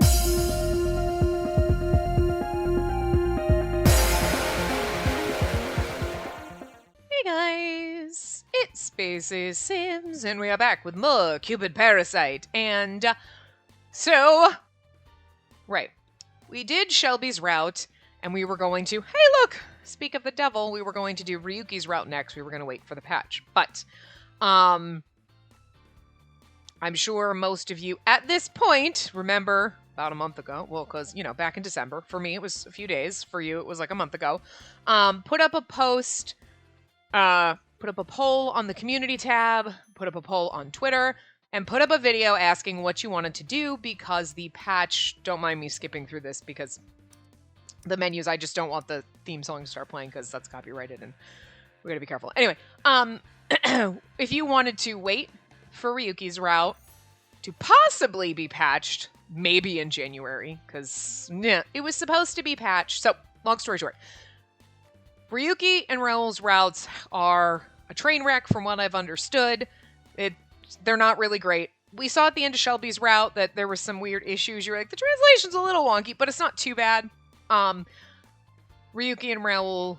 Hey guys, it's Spacey Sims, and we are back with more Cupid Parasite. And right, we did Shelby's route, and we were going to, hey look, speak of the devil, we were going to do Ryuki's route next. We were going to wait for the patch, but I'm sure most of you at this point remember about a month ago, well, because, you know, back in December, for me it was a few days, for you it was like a month ago, put up a post, put up a poll on the community tab, put up a poll on Twitter, and put up a video asking what you wanted to do because the patch, don't mind me skipping through this because the menus, I just don't want the theme song to start playing because that's copyrighted and we gotta be careful. Anyway, if you wanted to wait for Ryuki's route to possibly be patched, maybe in January, because it was supposed to be patched. So, long story short, Ryuki and Raoul's routes are a train wreck from what I've understood. They're not really great. We saw at the end of Shelby's route that there were some weird issues. You're like, the translation's a little wonky, but it's not too bad. Ryuki and Raoul,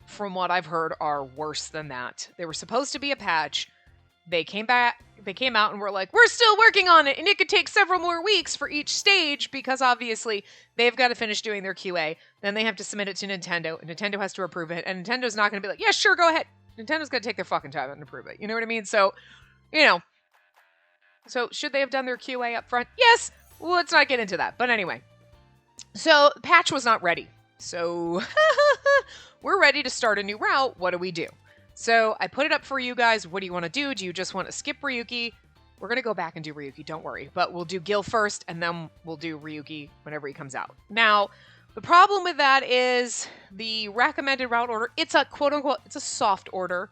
from what I've heard, are worse than that. They were supposed to be a patch. They came out and were like, we're still working on it, and it could take several more weeks for each stage because obviously they've got to finish doing their QA. Then they have to submit it to Nintendo, and Nintendo has to approve it, and Nintendo's not going to be like, yeah, sure, go ahead. Nintendo's going to take their fucking time and approve it. You know what I mean? So, you know. So, should they have done their QA up front? Yes! Well, let's not get into that. But anyway. So, the patch was not ready. So, we're ready to start a new route. What do we do? So, I put it up for you guys. What do you want to do? Do you just want to skip Ryuki? We're going to go back and do Ryuki, don't worry. But we'll do Gil first, and then we'll do Ryuki whenever he comes out. Now, the problem with that is the recommended route order, it's a quote-unquote, it's a soft order.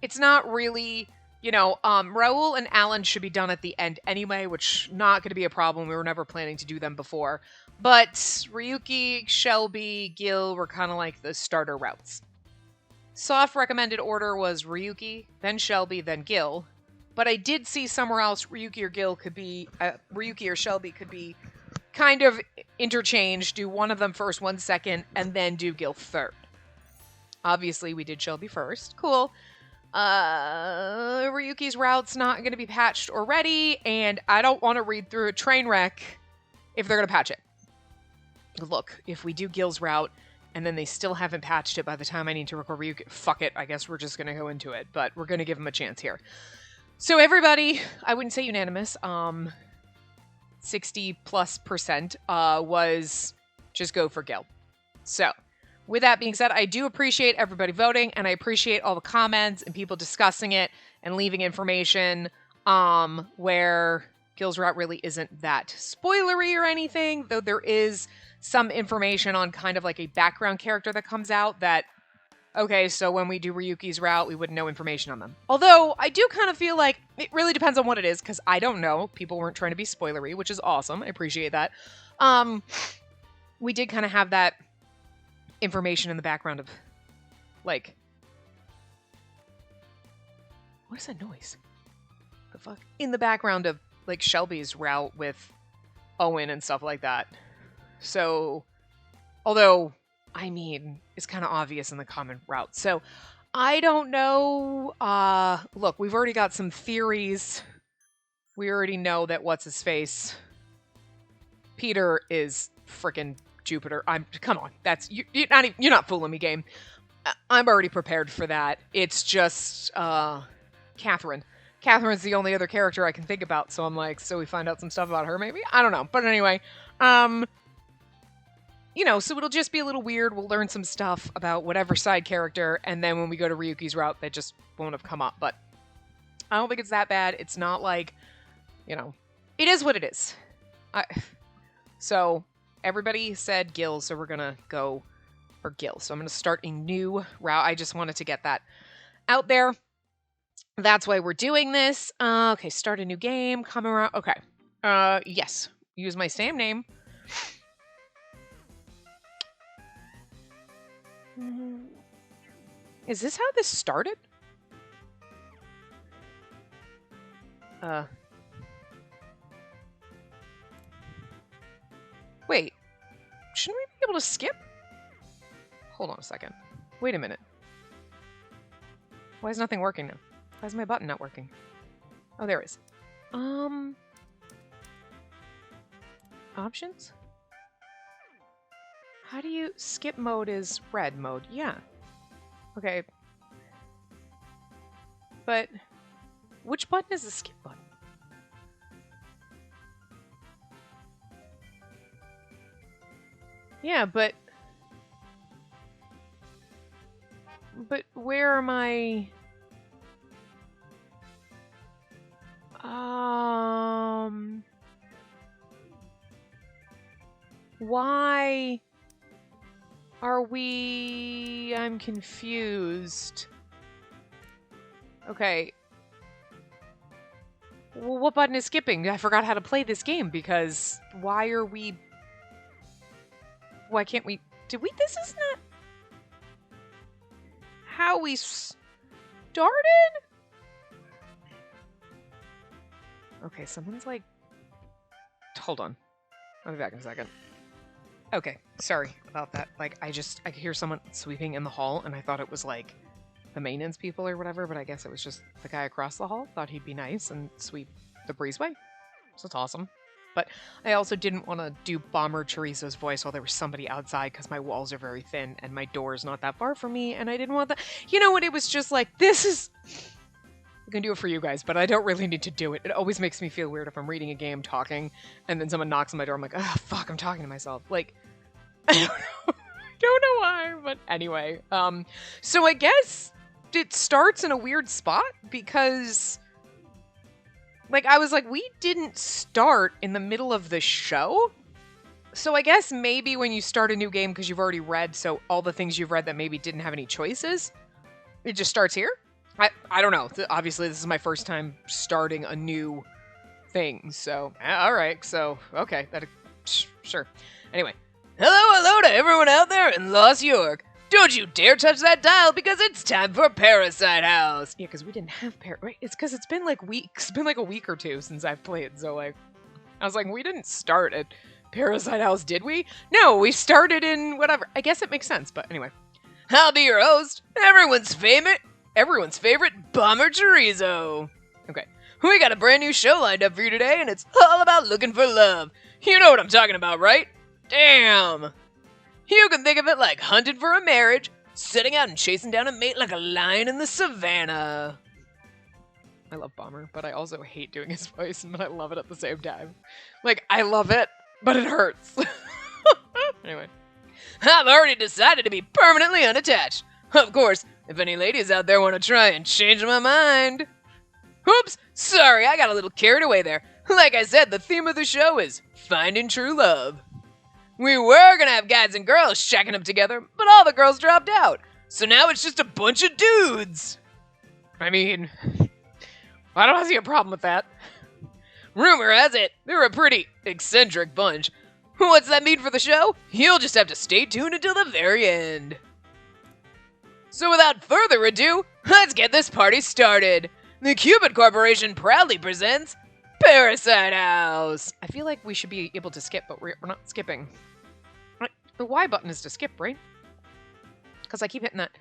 It's not really, you know, Raoul and Alan should be done at the end anyway, which not going to be a problem. We were never planning to do them before. But Ryuki, Shelby, Gil were kind of like the starter routes. Soft recommended order was Ryuki, then Shelby, then Gil. But I did see somewhere else Ryuki or Shelby could be kind of interchanged. Do one of them first, one second, and then do Gil third. Obviously, we did Shelby first. Cool. Ryuki's route's not going to be patched or ready, and I don't want to read through a train wreck if they're going to patch it. Look, if we do Gil's route, and then they still haven't patched it by the time I need to record Ryuki, fuck it, I guess we're just going to go into it, but we're going to give him a chance here. So everybody, I wouldn't say unanimous, 60+% was just go for Gil. So, with that being said, I do appreciate everybody voting, and I appreciate all the comments and people discussing it and leaving information where Gil's route really isn't that spoilery or anything, though there is some information on kind of like a background character that comes out that, okay, so when we do Ryuki's route, we wouldn't know information on them. Although, I do kind of feel like it really depends on what it is, because I don't know. People weren't trying to be spoilery, which is awesome. I appreciate that. We did kind of have that information in the background of, like... What is that noise? The fuck? In the background of, like, Shelby's route with Owen and stuff like that. So, although, I mean, it's kind of obvious in the common route. So, I don't know. Look, we've already got some theories. We already know that what's-his-face? Peter is frickin' Jupiter. Come on. That's, you're not fooling me, game. I'm already prepared for that. It's just, Catherine. Catherine's the only other character I can think about, so I'm like, so we find out some stuff about her, maybe? I don't know. But anyway, you know, so it'll just be a little weird. We'll learn some stuff about whatever side character, and then when we go to Ryuki's route, that just won't have come up. But I don't think it's that bad. It's not like, you know, it is what it is. So everybody said Gil, so we're going to go for Gil. So I'm going to start a new route. I just wanted to get that out there. That's why we're doing this. Okay, start a new game. Come around. Okay. Yes. Use my same name. Is this how this started? Wait. Shouldn't we be able to skip? Hold on a second. Wait a minute. Why is nothing working now? Why is my button not working? Oh, there it is. Options? How do you... Skip mode is red mode. Yeah. Okay. But... which button is the skip button? Yeah, but... But where are my... Why are we... I'm confused. Okay. Well, what button is skipping? I forgot how to play this game because why are we... Why can't we... Did we... This is not... how we started? Okay, someone's like... Hold on. I'll be back in a second. Okay, sorry about that. Like, I could hear someone sweeping in the hall, and I thought it was, like, the maintenance people or whatever, but I guess it was just the guy across the hall. Thought he'd be nice and sweep the breezeway. So it's awesome. But I also didn't want to do Bomber Chorizo's voice while there was somebody outside because my walls are very thin and my door is not that far from me, and I didn't want that. You know what? It was just like, this is... I can do it for you guys, but I don't really need to do it. It always makes me feel weird if I'm reading a game, talking, and then someone knocks on my door. I'm like, oh, fuck, I'm talking to myself. Like, I don't know. I don't know why, but anyway. So I guess it starts in a weird spot because, like, I was like, we didn't start in the middle of the show. So I guess maybe when you start a new game because you've already read, so all the things you've read that maybe didn't have any choices, it just starts here. I don't know. Obviously, this is my first time starting a new thing, so... Alright, so... Okay, sure. Anyway. Hello to everyone out there in Lost York. Don't you dare touch that dial because it's time for Parasite House. Yeah, because we didn't have Right? It's because it's been like weeks. It's been like a week or two since I've played, so like... I was like, we didn't start at Parasite House, did we? No, we started in whatever. I guess it makes sense, but anyway. I'll be your host, everyone's favorite Bomber Chorizo. Okay, we got a brand new show lined up for you today, and it's all about looking for love. You know what I'm talking about, right? Damn! You can think of it like hunting for a marriage, setting out and chasing down a mate like a lion in the savannah. I love Bomber, but I also hate doing his voice, but I love it at the same time. Like, I love it, but it hurts. Anyway. I've already decided to be permanently unattached. Of course, if any ladies out there want to try and change my mind. Oops, sorry, I got a little carried away there. Like I said, the theme of the show is finding true love. We were gonna have guys and girls shacking up together, but all the girls dropped out. So now it's just a bunch of dudes. I mean, I don't see a problem with that. Rumor has it, they're a pretty eccentric bunch. What's that mean for the show? You'll just have to stay tuned until the very end. So without further ado, let's get this party started. The Cupid Corporation proudly presents Parasite House. I feel like we should be able to skip, but we're not skipping. The Y button is to skip, right? Because I keep hitting that.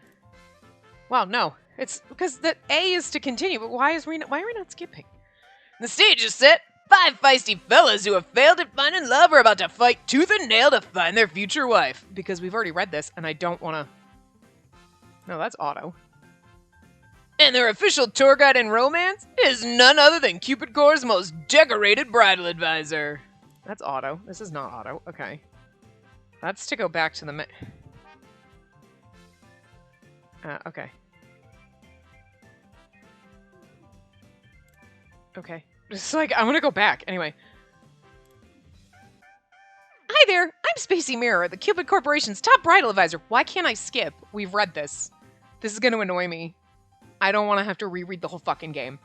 Wow, no. It's because the A is to continue, but why are we not skipping? The stage is set. 5 feisty fellas who have failed at finding love are about to fight tooth and nail to find their future wife. Because we've already read this, and I don't want to... No, that's Auto. And their official tour guide in romance is none other than Cupid Corps' most decorated bridal advisor. That's Auto. This is not Auto. Okay. That's to go back to the... okay. Okay. It's like, I'm gonna go back. Anyway. Hi there! I'm Spacey Mirror, the Cupid Corporation's top bridal advisor. Why can't I skip? We've read this. This is gonna annoy me. I don't want to have to reread the whole fucking game.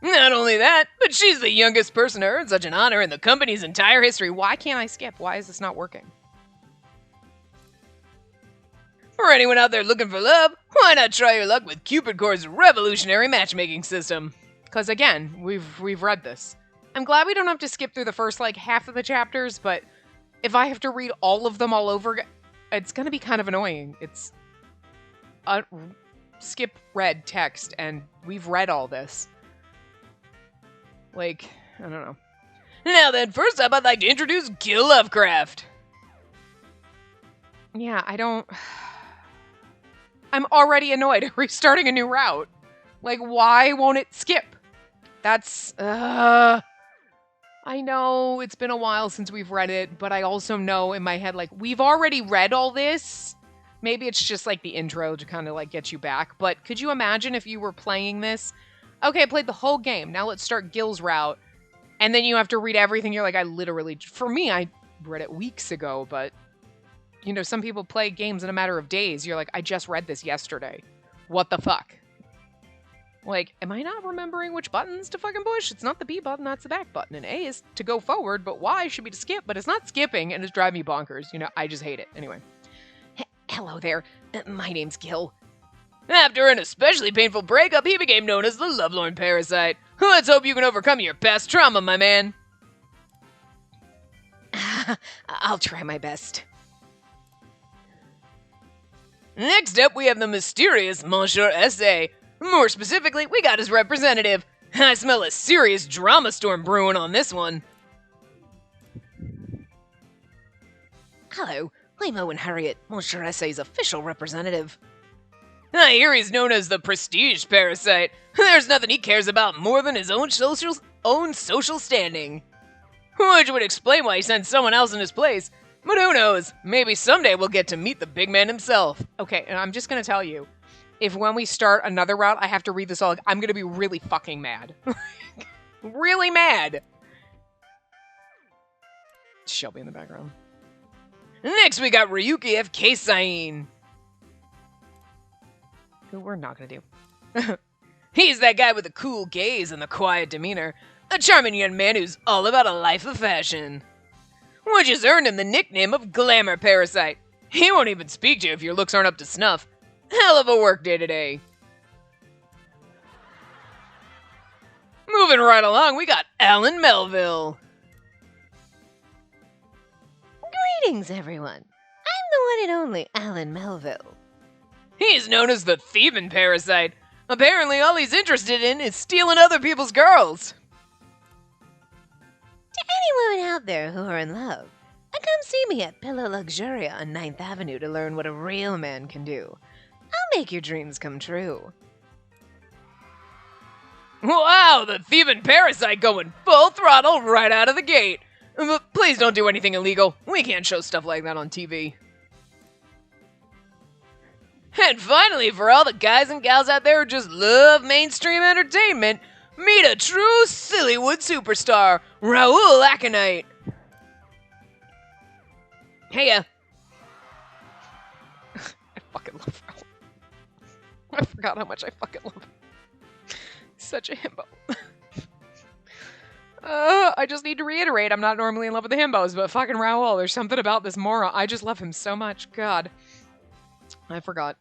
Not only that, but she's the youngest person to earn such an honor in the company's entire history. Why can't I skip? Why is this not working? For anyone out there looking for love, why not try your luck with Cupid Corps' revolutionary matchmaking system? Because again, we've read this. I'm glad we don't have to skip through the first, like, half of the chapters, but if I have to read all of them all over, it's gonna be kind of annoying. It's skip read text, and we've read all this. Like, I don't know. Now then, first up, I'd like to introduce Gil Lovecraft. Yeah, I'm already annoyed at restarting a new route. Like, why won't it skip? That's, I know it's been a while since we've read it, but I also know in my head, like, we've already read all this. Maybe it's just, like, the intro to kind of, like, get you back. But could you imagine if you were playing this? Okay, I played the whole game. Now let's start Gil's route. And then you have to read everything. You're like, for me, I read it weeks ago, but, you know, some people play games in a matter of days. You're like, I just read this yesterday. What the fuck? Like, am I not remembering which buttons to fucking push? It's not the B button, that's the back button. And A is to go forward, but Y should be to skip, but it's not skipping, and it's driving me bonkers. You know, I just hate it. Anyway. Hello there. My name's Gil. After an especially painful breakup, he became known as the lovelorn Parasite. Let's hope you can overcome your past trauma, my man. I'll try my best. Next up, we have the mysterious Monsieur Essay. More specifically, we got his representative. I smell a serious drama storm brewing on this one. Hello, I'm Owen Harriet, Monsieur Essay's official representative. I hear he's known as the prestige parasite. There's nothing he cares about more than his own social standing. Which would explain why he sent someone else in his place. But who knows? Maybe someday we'll get to meet the big man himself. Okay, and I'm just gonna tell you, if when we start another route, I have to read this all, I'm gonna be really fucking mad. Really mad. Shelby in the background. Next, we got Ryuki F. Keisain. Who we're not gonna do. He's that guy with the cool gaze and the quiet demeanor. A charming young man who's all about a life of fashion. Which has earned him the nickname of Glamour Parasite. He won't even speak to you if your looks aren't up to snuff. Hell of a work day today. Moving right along, we got Alan Melville. Greetings, everyone. I'm the one and only Alan Melville. He's known as the thieving parasite. Apparently all he's interested in is stealing other people's girls. To any women out there who are in love, come see me at Pillow Luxuria on 9th Avenue to learn what a real man can do. I'll make your dreams come true. Wow, the thieving parasite going full throttle right out of the gate. But please don't do anything illegal. We can't show stuff like that on TV. And finally, for all the guys and gals out there who just love mainstream entertainment, meet a true Sillywood superstar, Raoul Aconite. Heya. I fucking love Raoul. I forgot how much I fucking love him. Such a himbo. I just need to reiterate, I'm not normally in love with the himbos, but fucking Raoul, there's something about this moron. I just love him so much. God. I forgot.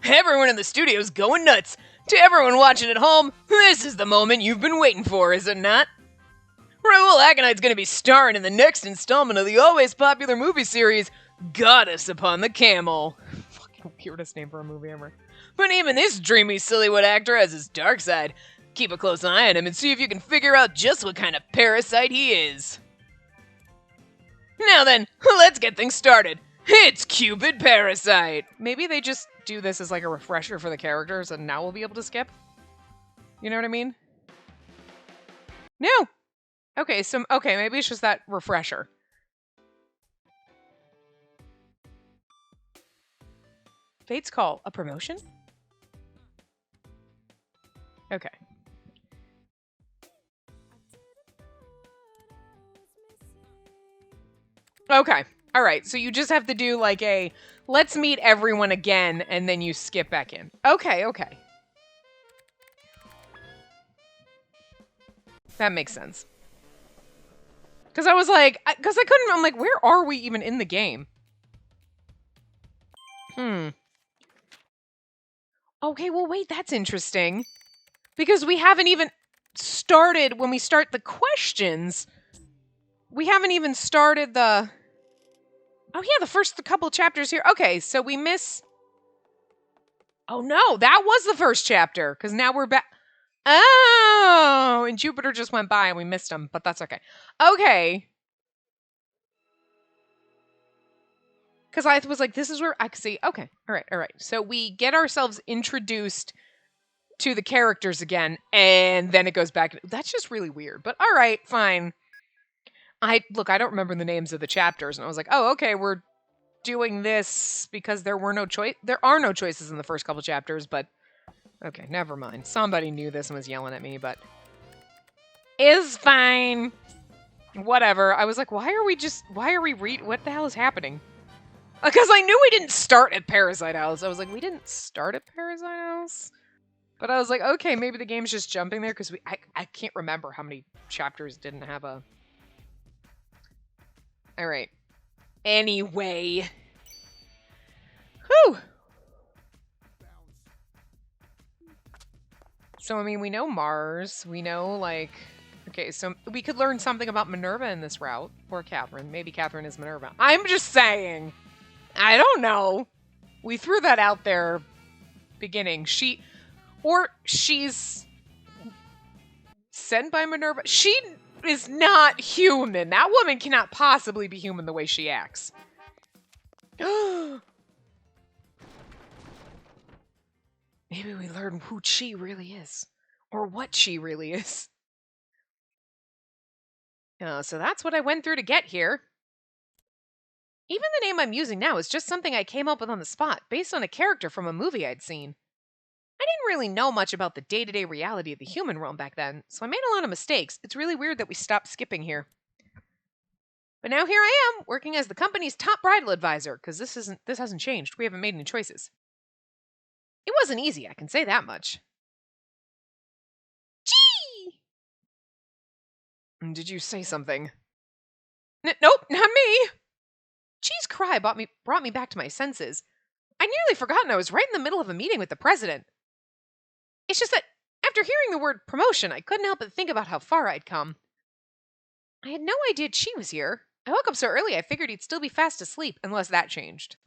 Everyone in the studio's going nuts. To everyone watching at home, this is the moment you've been waiting for, is it not? Raoul Aconite's gonna be starring in the next installment of the always popular movie series, Goddess Upon the Camel. Fucking weirdest name for a movie ever. But even this dreamy Sillywood actor has his dark side. Keep a close eye on him and see if you can figure out just what kind of parasite he is. Now then, let's get things started. It's Cupid Parasite! Maybe they just do this as like a refresher for the characters and now we'll be able to skip? You know what I mean? No! Okay, maybe it's just that refresher. Fate's Call, a promotion? Okay. Okay. All right. So you just have to do like a let's meet everyone again and then you skip back in. Okay. Okay. That makes sense. Because I was like, I'm like, where are we even in the game? Okay, well, wait, that's interesting. Because we haven't even started, when we start the questions, we haven't even started the... Oh yeah, the first couple chapters here. Okay, so we miss... Oh no, that was the first chapter, because now we're back... Oh, and Jupiter just went by and we missed him, but that's okay. Okay. Because I was like, this is where I could see. Okay, all right. So we get ourselves introduced to the characters again, and then it goes back. That's just really weird, but all right, fine. I don't remember the names of the chapters, and I was like, oh, okay, we're doing this because there are no choices in the first couple chapters, but okay, never mind. Somebody knew this and was yelling at me, but it's fine. Whatever. I was like, what the hell is happening? Because I knew we didn't start at Parasite House. I was like, we didn't start at Parasite House? But I was like, okay, maybe the game's just jumping there, because I can't remember how many chapters didn't have a... Alright. Anyway. Whew! So, I mean, we know Mars. We know, like... Okay, so we could learn something about Minerva in this route. Or Catherine. Maybe Catherine is Minerva. I'm just saying! I don't know. We threw that out there beginning. She's sent by Minerva. She is not human. That woman cannot possibly be human the way she acts. Maybe we learn who she really is. Or what she really is. So that's what I went through to get here. Even the name I'm using now is just something I came up with on the spot, based on a character from a movie I'd seen. I didn't really know much about the day-to-day reality of the human realm back then, so I made a lot of mistakes. It's really weird that we stopped skipping here. But now here I am, working as the company's top bridal advisor, because this hasn't changed. We haven't made any choices. It wasn't easy, I can say that much. Gee! Did you say something? Nope, not me! Chee's cry brought me back to my senses. I'd nearly forgotten I was right in the middle of a meeting with the president. It's just that, after hearing the word promotion, I couldn't help but think about how far I'd come. I had no idea Chi was here. I woke up so early I figured he'd still be fast asleep, unless that changed.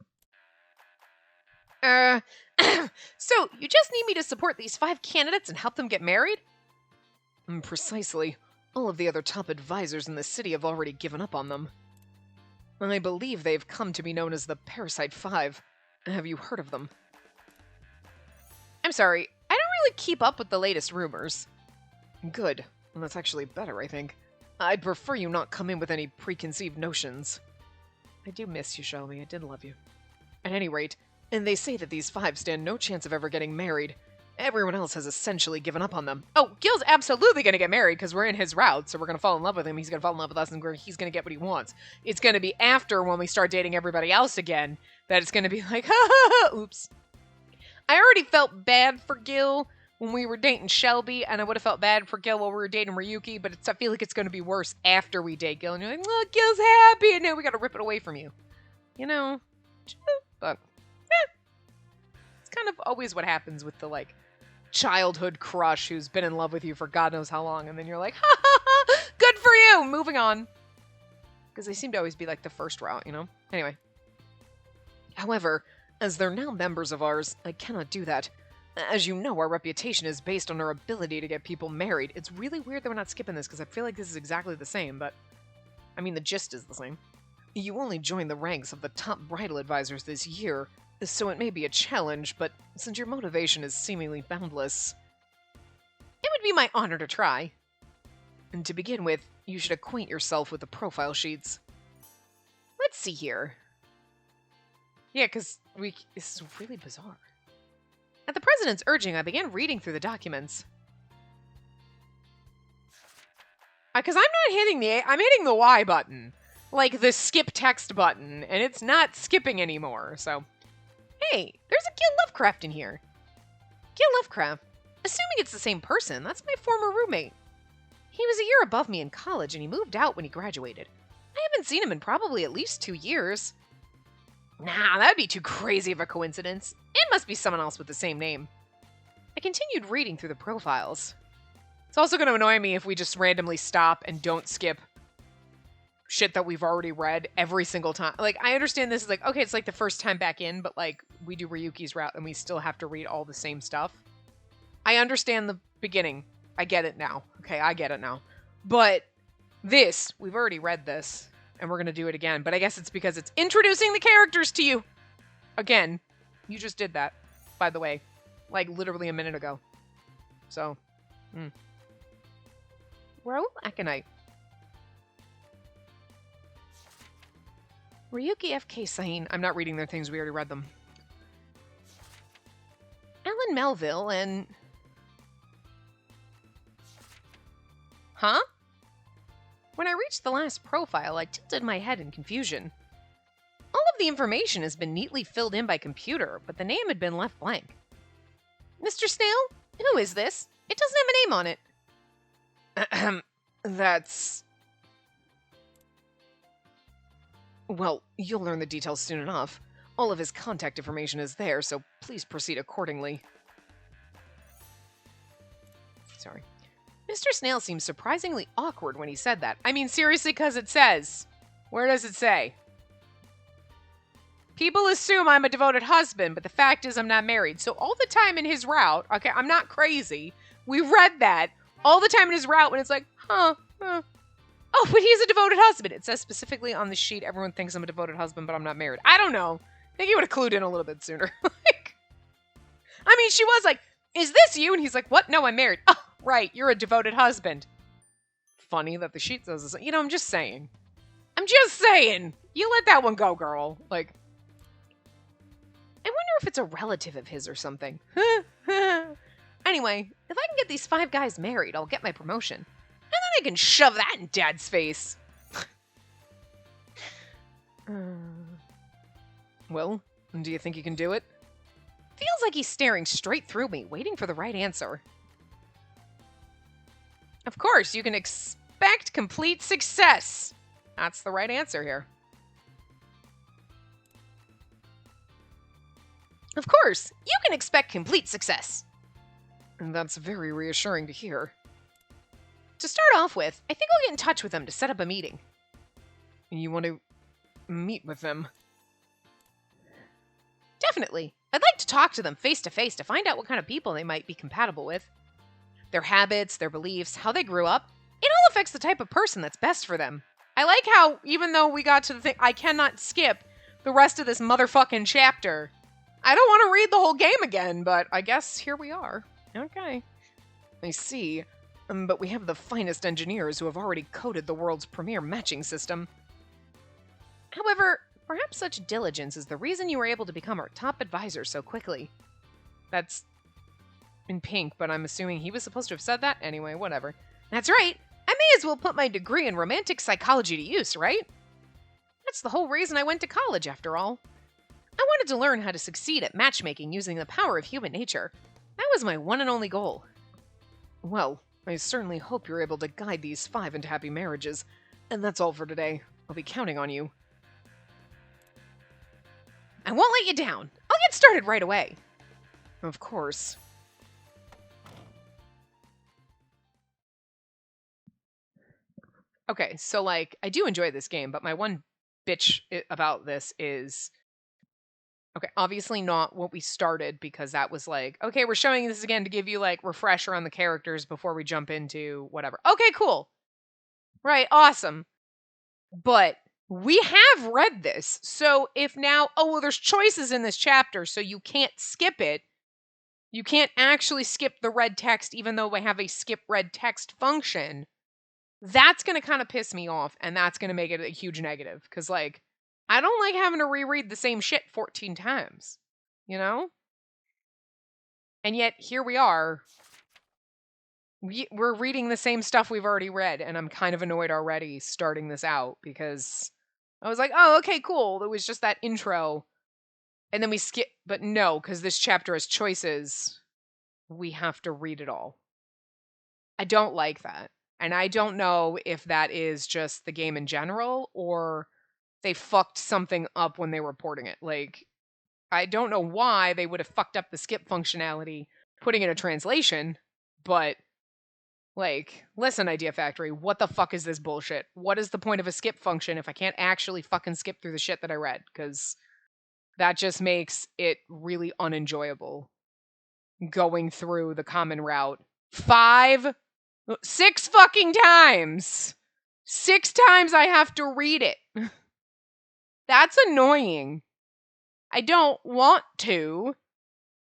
So, you just need me to support these 5 candidates and help them get married? Precisely. All of the other top advisors in the city have already given up on them. I believe they've come to be known as the Parasite 5. Have you heard of them? I'm sorry, I don't really keep up with the latest rumors. Good. Well, that's actually better, I think. I'd prefer you not come in with any preconceived notions. I do miss you, Shelby. I did love you. At any rate, and they say that these 5 stand no chance of ever getting married. Everyone else has essentially given up on them. Oh, Gil's absolutely going to get married because we're in his route, so we're going to fall in love with him. He's going to fall in love with us, and he's going to get what he wants. It's going to be after, when we start dating everybody else again, that it's going to be like, ha ha ha, oops. I already felt bad for Gil when we were dating Shelby, and I would have felt bad for Gil while we were dating Ryuki, but I feel like it's going to be worse after we date Gil, and you're like, look, Gil's happy, and now we got to rip it away from you. You know? But, it's kind of always what happens with the, like, childhood crush who's been in love with you for God knows how long, and then you're like, ha ha ha, good for you, moving on. Because they seem to always be like the first route, you know? Anyway. However, as they're now members of ours, I cannot do that. As you know, our reputation is based on our ability to get people married. It's really weird that we're not skipping this, because I feel like this is exactly the same, but... I mean, the gist is the same. You only joined the ranks of the top bridal advisors this year, so it may be a challenge, but since your motivation is seemingly boundless, it would be my honor to try. And to begin with, you should acquaint yourself with the profile sheets. Let's see here. Yeah, because this is really bizarre. At the president's urging, I began reading through the documents. Because I'm not hitting I'm hitting the Y button. Like the skip text button, and it's not skipping anymore, so... Hey, there's a Gil Lovecraft in here. Gil Lovecraft? Assuming it's the same person, that's my former roommate. He was a year above me in college, and he moved out when he graduated. I haven't seen him in probably at least 2 years. Nah, that'd be too crazy of a coincidence. It must be someone else with the same name. I continued reading through the profiles. It's also going to annoy me if we just randomly stop and don't skip shit that we've already read every single time. Like, I understand this is like, okay, it's like the first time back in, but like, we do Ryuki's route and we still have to read all the same stuff. I understand the beginning. I get it now. Okay, I get it now. But this, we've already read this, and we're going to do it again. But I guess it's because it's introducing the characters to you. Again, you just did that, by the way, like literally a minute ago. So, Raoul Aconite. Ryuki F.K. Sain. I'm not reading their things, we already read them. Alan Melville and... Huh? When I reached the last profile, I tilted my head in confusion. All of the information has been neatly filled in by computer, but the name had been left blank. Mr. Snail? Who is this? It doesn't have a name on it. Ahem. That's... Well, you'll learn the details soon enough. All of his contact information is there, so please proceed accordingly. Sorry. Mr. Snail seemed surprisingly awkward when he said that. I mean, seriously, because it says. Where does it say? People assume I'm a devoted husband, but the fact is I'm not married. So all the time in his route, okay, I'm not crazy. We read that all the time in his route when it's like, Oh, but he's a devoted husband. It says specifically on the sheet, everyone thinks I'm a devoted husband, but I'm not married. I don't know. I think he would have clued in a little bit sooner. I mean, she was like, is this you? And he's like, what? No, I'm married. Oh, right. You're a devoted husband. Funny that the sheet says this. You know, I'm just saying. You let that one go, girl. Like, I wonder if it's a relative of his or something. Anyway, if I can get these 5 guys married, I'll get my promotion. And then I can shove that in Dad's face. Well, do you think you can do it? Feels like he's staring straight through me, waiting for the right answer. Of course, you can expect complete success. That's the right answer here. Of course, you can expect complete success. And that's very reassuring to hear. To start off with, I think I'll get in touch with them to set up a meeting. You want to meet with them? Definitely. I'd like to talk to them face to face to find out what kind of people they might be compatible with. Their habits, their beliefs, how they grew up. It all affects the type of person that's best for them. I like how, even though we got to the thing, I cannot skip the rest of this motherfucking chapter. I don't want to read the whole game again, but I guess here we are. Okay. I see. But we have the finest engineers who have already coded the world's premier matching system. However, perhaps such diligence is the reason you were able to become our top advisor so quickly. That's in pink, but I'm assuming he was supposed to have said that? Anyway, whatever. That's right! I may as well put my degree in romantic psychology to use, right? That's the whole reason I went to college, after all. I wanted to learn how to succeed at matchmaking using the power of human nature. That was my one and only goal. Well, I certainly hope you're able to guide these 5 into happy marriages. And that's all for today. I'll be counting on you. I won't let you down. I'll get started right away. Of course. Okay, so, like, I do enjoy this game, but my one bitch about this is... Okay, obviously not what we started, because that was like, okay, we're showing this again to give you, like, refresher on the characters before we jump into whatever. Okay, cool. Right, awesome. But we have read this, so if now, oh, well, there's choices in this chapter, so you can't skip it. You can't actually skip the red text, even though we have a skip red text function. That's going to kind of piss me off, and that's going to make it a huge negative, because, like, I don't like having to reread the same shit 14 times, you know? And yet, here we are. We're reading the same stuff we've already read, and I'm kind of annoyed already starting this out, because I was like, oh, okay, cool. It was just that intro. And then we skip, but no, because this chapter has choices. We have to read it all. I don't like that. And I don't know if that is just the game in general, or they fucked something up when they were porting it. Like, I don't know why they would have fucked up the skip functionality putting in a translation, but Like, listen, Idea Factory, what the fuck is this bullshit? What is the point of a skip function if I can't actually fucking skip through the shit that I read? Because that just makes it really unenjoyable going through the common route 6 fucking times. 6 times I have to read it. That's annoying. I don't want to.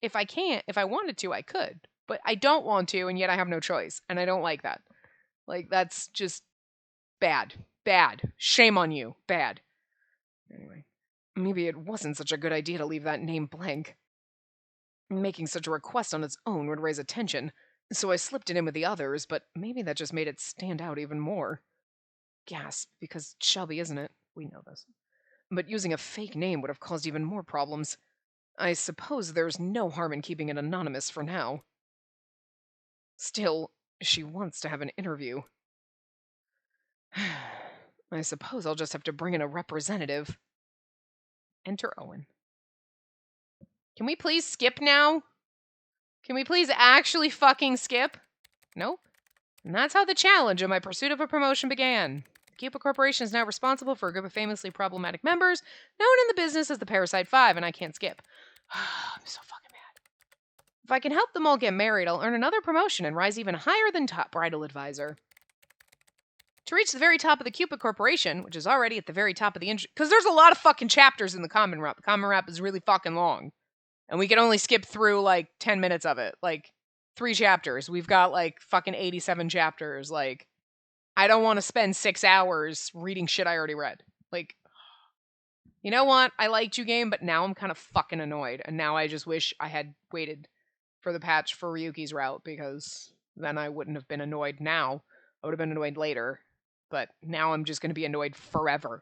If I wanted to, I could. But I don't want to, and yet I have no choice. And I don't like that. Like, that's just bad. Bad. Shame on you. Bad. Anyway, maybe it wasn't such a good idea to leave that name blank. Making such a request on its own would raise attention, so I slipped it in with the others, but maybe that just made it stand out even more. Gasp, because Shelby, isn't it? We know this. But using a fake name would have caused even more problems. I suppose there's no harm in keeping it anonymous for now. Still, she wants to have an interview. I suppose I'll just have to bring in a representative. Enter Owen. Can we please skip now? Can we please actually fucking skip? Nope. And that's how the challenge of my pursuit of a promotion began. The Cupid Corporation is now responsible for a group of famously problematic members, known in the business as the Parasite 5, and I can't skip. I'm so fucking mad. If I can help them all get married, I'll earn another promotion and rise even higher than top bridal advisor. To reach the very top of the Cupid Corporation, which is already at the very top of the industry, because there's a lot of fucking chapters in the common route. The common route is really fucking long. And we can only skip through, like, 10 minutes of it. Like, 3 chapters. We've got, like, fucking 87 chapters. Like, I don't want to spend 6 hours reading shit I already read. Like, you know what? I liked you, game, but now I'm kind of fucking annoyed. And now I just wish I had waited for the patch for Ryuki's route, because then I wouldn't have been annoyed now. I would have been annoyed later. But now I'm just going to be annoyed forever.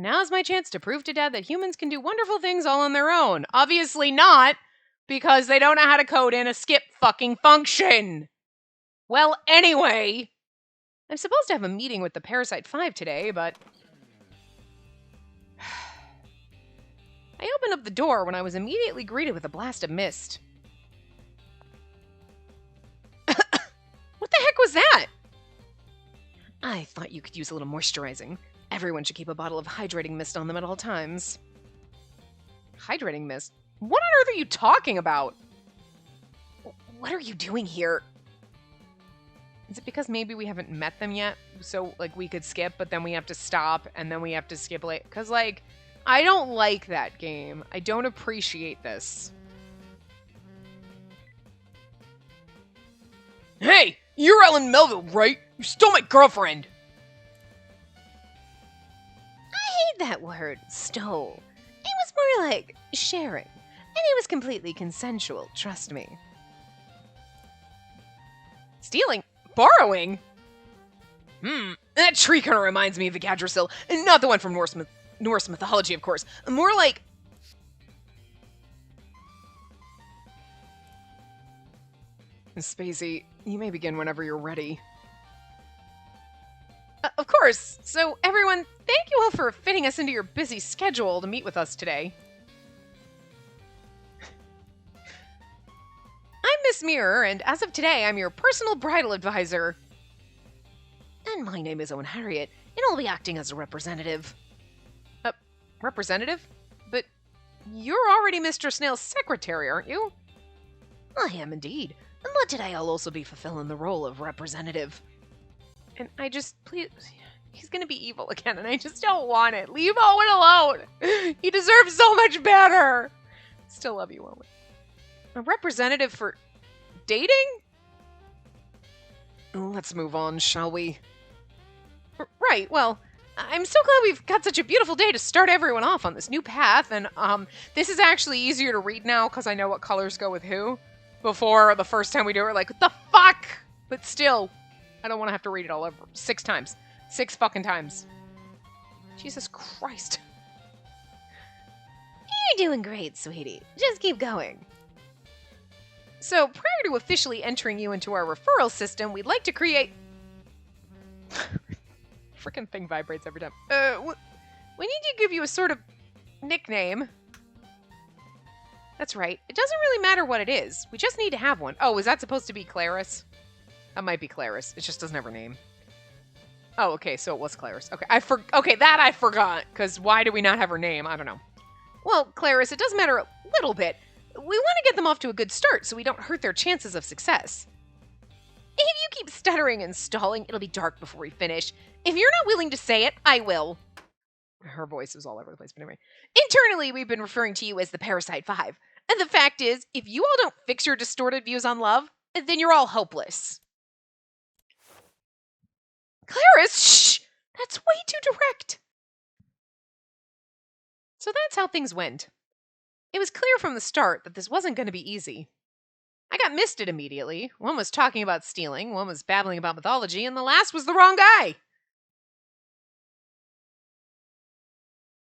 Now's my chance to prove to Dad that humans can do wonderful things all on their own. Obviously not, because they don't know how to code in a skip fucking function. Well, anyway, I'm supposed to have a meeting with the Parasite 5 today, but I opened up the door when I was immediately greeted with a blast of mist. What the heck was that? I thought you could use a little moisturizing. Everyone should keep a bottle of hydrating mist on them at all times. Hydrating mist? What on earth are you talking about? What are you doing here? Is it because maybe we haven't met them yet? So, like, we could skip, but then we have to stop, and then we have to skip late. Because, like, I don't like that game. I don't appreciate this. Hey! You're Ellen Melville, right? You stole my girlfriend! I hate that word, stole. It was more like sharing. And it was completely consensual, trust me. Stealing? Borrowing? That tree kind of reminds me of the Gadrasil. Not the one from Norse mythology, of course. More like... Spacey, you may begin whenever you're ready. Of course. So, everyone, thank you all for fitting us into your busy schedule to meet with us today. I'm Miss Mirror, and as of today, I'm your personal bridal advisor. And my name is Owen Harriet, and I'll be acting as a representative. Representative? But you're already Mr. Snail's secretary, aren't you? I am indeed. But today I'll also be fulfilling the role of representative. And I just, please, he's gonna be evil again, and I just don't want it. Leave Owen alone! He deserves so much better! Still love you, Owen. A representative for dating? Let's move on, shall we? Right, well, I'm so glad we've got such a beautiful day to start everyone off on this new path, and this is actually easier to read now because I know what colors go with who. Before, the first time we do it, we're like, what the fuck? But still, I don't want to have to read it all over 6 times. 6 fucking times. Jesus Christ. You're doing great, sweetie. Just keep going. So, prior to officially entering you into our referral system, we'd like to create... Freaking thing vibrates every time. We need to give you a sort of nickname. That's right. It doesn't really matter what it is. We just need to have one. Oh, is that supposed to be Clarice? That might be Clarice. It just doesn't have her name. Oh, okay, so it was Clarice. Okay, okay, that I forgot, because why do we not have her name? I don't know. Well, Clarice, it does matter a little bit. We want to get them off to a good start so we don't hurt their chances of success. If you keep stuttering and stalling, it'll be dark before we finish. If you're not willing to say it, I will. Her voice is all over the place, but anyway. Internally, we've been referring to you as the Parasite 5. And the fact is, if you all don't fix your distorted views on love, then you're all hopeless. Clarice, shh! That's way too direct. So that's how things went. It was clear from the start that this wasn't going to be easy. I got misted immediately. One was talking about stealing, one was babbling about mythology, and the last was the wrong guy.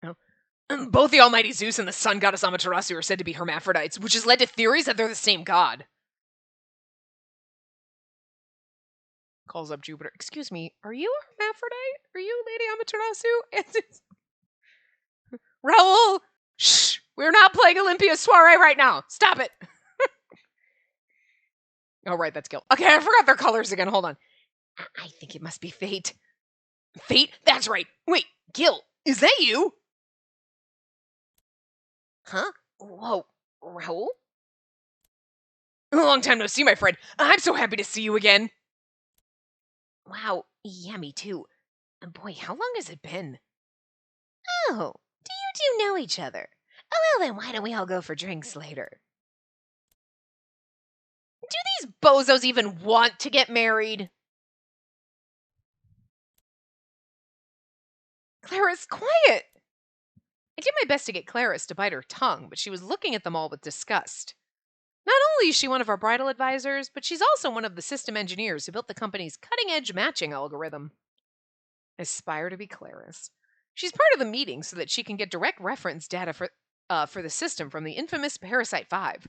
Oh. Both the almighty Zeus and the sun goddess Amaterasu are said to be hermaphrodites, which has led to theories that they're the same god. Calls up Jupiter. Excuse me, are you a hermaphrodite? Are you Lady Amaterasu? Raoul! Shh! We're not playing Olympia's soiree right now! Stop it! Oh, right, that's Gil. Okay, I forgot their colors again. Hold on. I think it must be Fate. Fate? That's right. Wait, Gil, is that you? Huh? Whoa, Raoul? Long time no see, my friend. I'm so happy to see you again. Wow, yeah, me too. Boy, how long has it been? Oh, do you two know each other? Oh, well then why don't we all go for drinks later? Do these bozos even want to get married? Clarice, quiet! I did my best to get Clarice to bite her tongue, but she was looking at them all with disgust. Not only is she one of our bridal advisors, but she's also one of the system engineers who built the company's cutting-edge matching algorithm. Aspire to be Clarice. She's part of the meeting so that she can get direct reference data for the system from the infamous Parasite 5.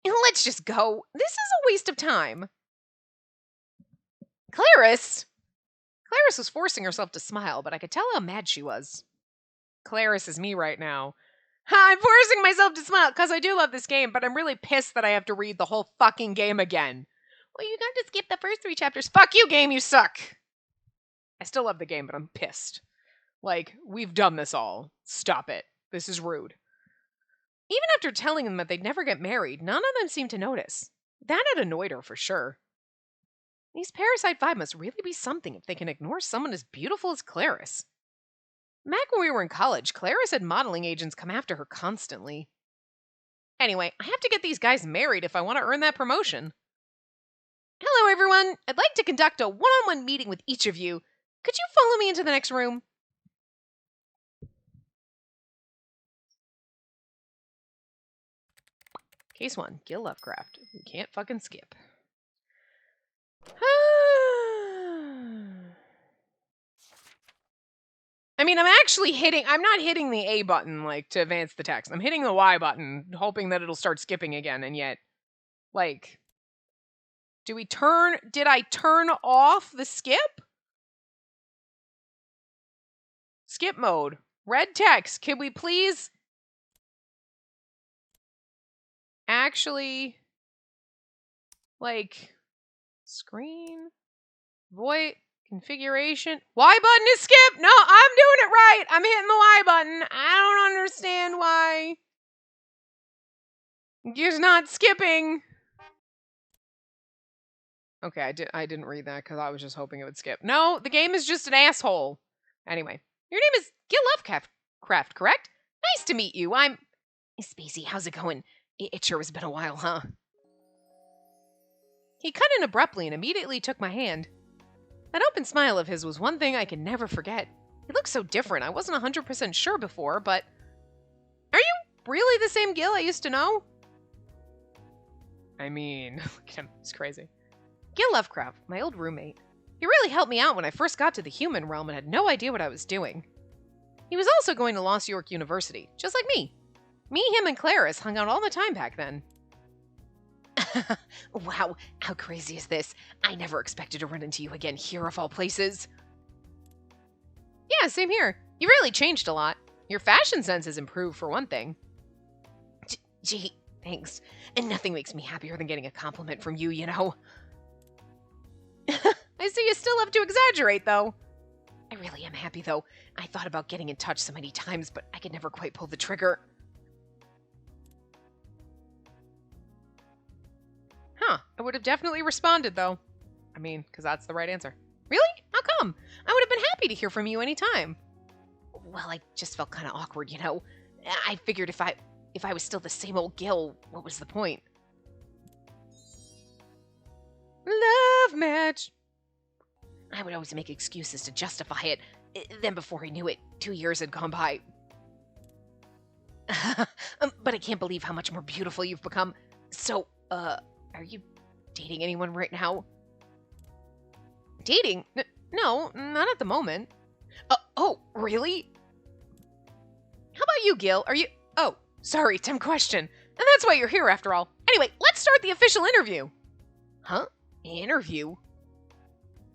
Let's just go. This is a waste of time. Clarice! Clarice was forcing herself to smile, but I could tell how mad she was. Clarice is me right now. I'm forcing myself to smile because I do love this game, but I'm really pissed that I have to read the whole fucking game again. Well, you got to skip the first 3 chapters. Fuck you, game, you suck! I still love the game, but I'm pissed. Like, we've done this all. Stop it. This is rude. Even after telling them that they'd never get married, none of them seemed to notice. That had annoyed her for sure. These Parasite 5 must really be something if they can ignore someone as beautiful as Clarice. Back when we were in college, Clarice had modeling agents come after her constantly. Anyway, I have to get these guys married if I want to earn that promotion. Hello, everyone. I'd like to conduct a one-on-one meeting with each of you. Could you follow me into the next room? Case 1, Gil Lovecraft. We can't fucking skip. I mean, I'm not hitting the A button, like, to advance the text. I'm hitting the Y button, hoping that it'll start skipping again, and yet, like, did I turn off the skip? Skip mode. Red text. Can we please actually, like, screen, voice, configuration. Y button is skip. No, I'm doing it right. I'm hitting the Y button. I don't understand why you're not skipping. Okay, I didn't read that because I was just hoping it would skip. No, the game is just an asshole. Anyway, your name is Gil Lovecraft, correct? Nice to meet you. I'm Spacey. How's it going? It sure has been a while, huh? He cut in abruptly and immediately took my hand. That open smile of his was one thing I can never forget. He looked so different. I wasn't 100% sure before, but... Are you really the same Gil I used to know? I mean, look at him. He's crazy. Gil Lovecraft, my old roommate. He really helped me out when I first got to the human realm and had no idea what I was doing. He was also going to Lost York University, just like me. Me, him, and Clarice hung out all the time back then. Wow, how crazy is this? I never expected to run into you again here of all places. Yeah, same here. You really changed a lot. Your fashion sense has improved for one thing. Gee, thanks. And nothing makes me happier than getting a compliment from you, you know. I see you still have to exaggerate, though. I really am happy, though. I thought about getting in touch so many times, but I could never quite pull the trigger. Huh. I would have definitely responded, though. I mean, because that's the right answer. Really? How come? I would have been happy to hear from you anytime. Well, I just felt kind of awkward, you know. I figured if I was still the same old Gil, what was the point? Love match. I would always make excuses to justify it. Then before I knew it, 2 years had gone by. But I can't believe how much more beautiful you've become. So, are you dating anyone right now? Dating? No, not at the moment. Oh, really? How about you, Gil? Are you... Oh, sorry, dumb question. And that's why you're here after all. Anyway, let's start the official interview. Huh? Interview?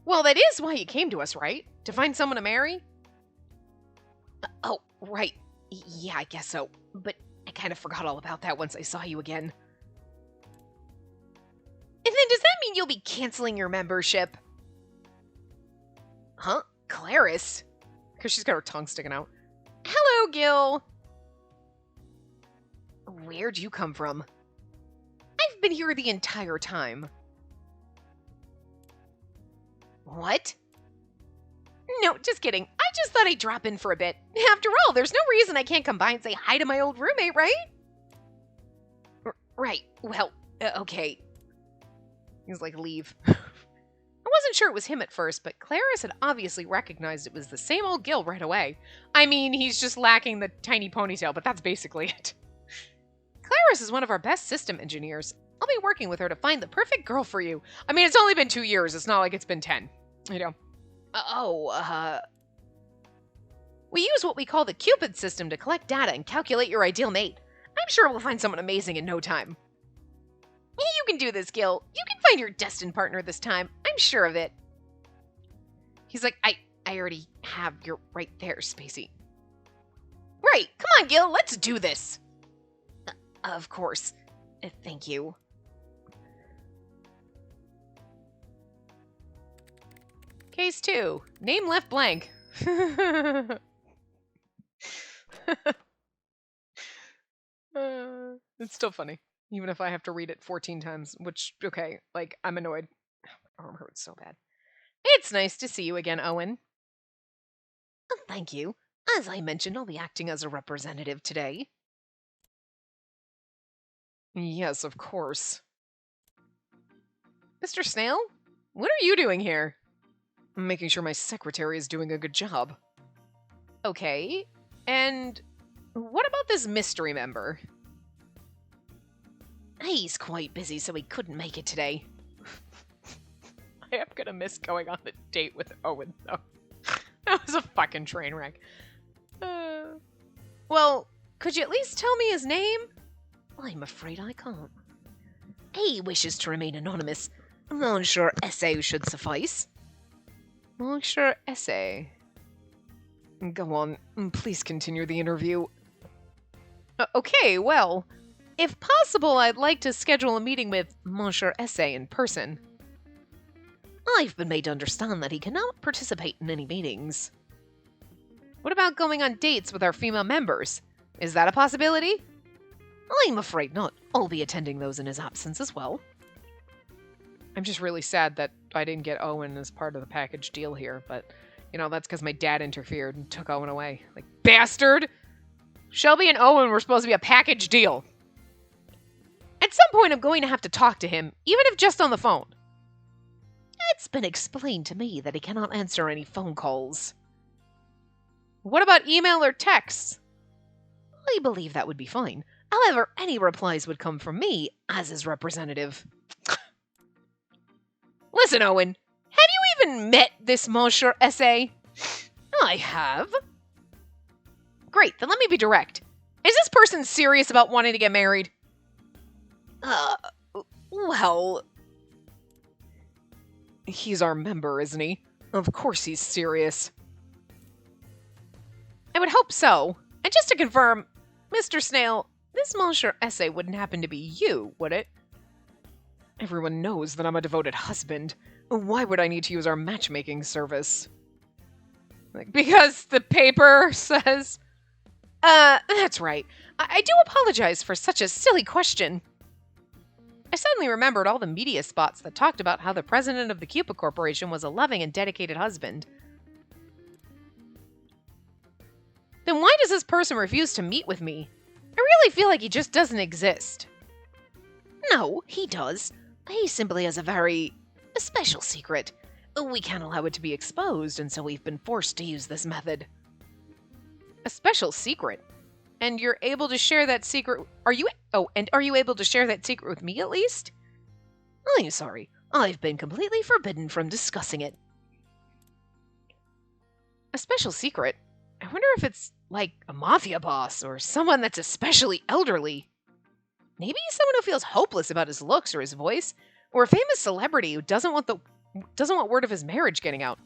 Well, that is why you came to us, right? To find someone to marry? Oh, right. Yeah, I guess so. But I kind of forgot all about that once I saw you again. And then does that mean you'll be canceling your membership? Huh? Clarice? Because she's got her tongue sticking out. Hello, Gil. Where'd you come from? I've been here the entire time. What? No, just kidding. I just thought I'd drop in for a bit. After all, there's no reason I can't come by and say hi to my old roommate, right? Right. Well, okay. He's like, leave. I wasn't sure it was him at first, but Clarice had obviously recognized it was the same old Gil right away. I mean, he's just lacking the tiny ponytail, but that's basically it. Clarice is one of our best system engineers. I'll be working with her to find the perfect girl for you. I mean, it's only been 2 years. It's not like it's been 10. You know. We use what we call the Cupid system to collect data and calculate your ideal mate. I'm sure we'll find someone amazing in no time. You can do this, Gil. You can find your destined partner this time. I'm sure of it. He's like, I already have. You're right there, Spacey. Right. Come on, Gil. Let's do this. Of course. Thank you. Case 2. Name left blank. It's still funny. Even if I have to read it 14 times, which, okay, like, I'm annoyed. My arm hurts so bad. It's nice to see you again, Owen. Thank you. As I mentioned, I'll be acting as a representative today. Yes, of course. Mr. Snail? What are you doing here? I'm making sure my secretary is doing a good job. Okay, and what about this mystery member? He's quite busy, so he couldn't make it today. I am gonna miss going on the date with Owen, though. That was a fucking train wreck. Well, could you at least tell me his name? I'm afraid I can't. He wishes to remain anonymous. Monsieur Essay should suffice. Monsieur Essay. Go on, please continue the interview. Okay, well, if possible, I'd like to schedule a meeting with Monsieur Essay in person. I've been made to understand that he cannot participate in any meetings. What about going on dates with our female members? Is that a possibility? I'm afraid not. I'll be attending those in his absence as well. I'm just really sad that I didn't get Owen as part of the package deal here, but, you know, that's because my dad interfered and took Owen away. Like, bastard! Shelby and Owen were supposed to be a package deal. At some point, I'm going to have to talk to him, even if just on the phone. It's been explained to me that he cannot answer any phone calls. What about email or texts? I believe that would be fine. However, any replies would come from me as his representative. Listen, Owen, have you even met this Monsieur Essay? I have. Great, then let me be direct. Is this person serious about wanting to get married? Well... He's our member, isn't he? Of course he's serious. I would hope so. And just to confirm, Mr. Snail, This Monsieur essay wouldn't happen to be you, would it? Everyone knows that I'm a devoted husband. Why would I need to use our matchmaking service? Because the paper says... that's right. I do apologize for such a silly question. I suddenly remembered all the media spots that talked about how the president of the Cupid Corporation was a loving and dedicated husband. Then why does this person refuse to meet with me? I really feel like he just doesn't exist. No, he does. He simply has a special secret. We can't allow it to be exposed, and so we've been forced to use this method. A special secret? And you're able to share that secret... Are you able to share that secret with me, at least? I'm sorry. I've been completely forbidden from discussing it. A special secret? I wonder if it's like a mafia boss, or someone that's especially elderly. Maybe someone who feels hopeless about his looks or his voice, or a famous celebrity who doesn't want word of his marriage getting out.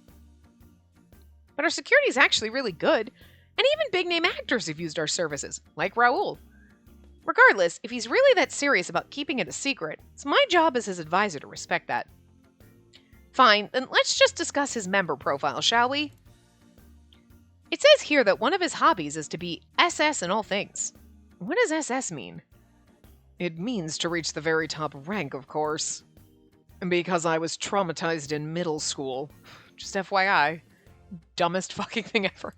But our security is actually really good, and even big-name actors have used our services, like Raoul. Regardless, if he's really that serious about keeping it a secret, it's my job as his advisor to respect that. Fine, then let's just discuss his member profile, shall we? It says here that one of his hobbies is to be SS in all things. What does SS mean? It means to reach the very top rank, of course. And because I was traumatized in middle school. Just FYI. Dumbest fucking thing ever.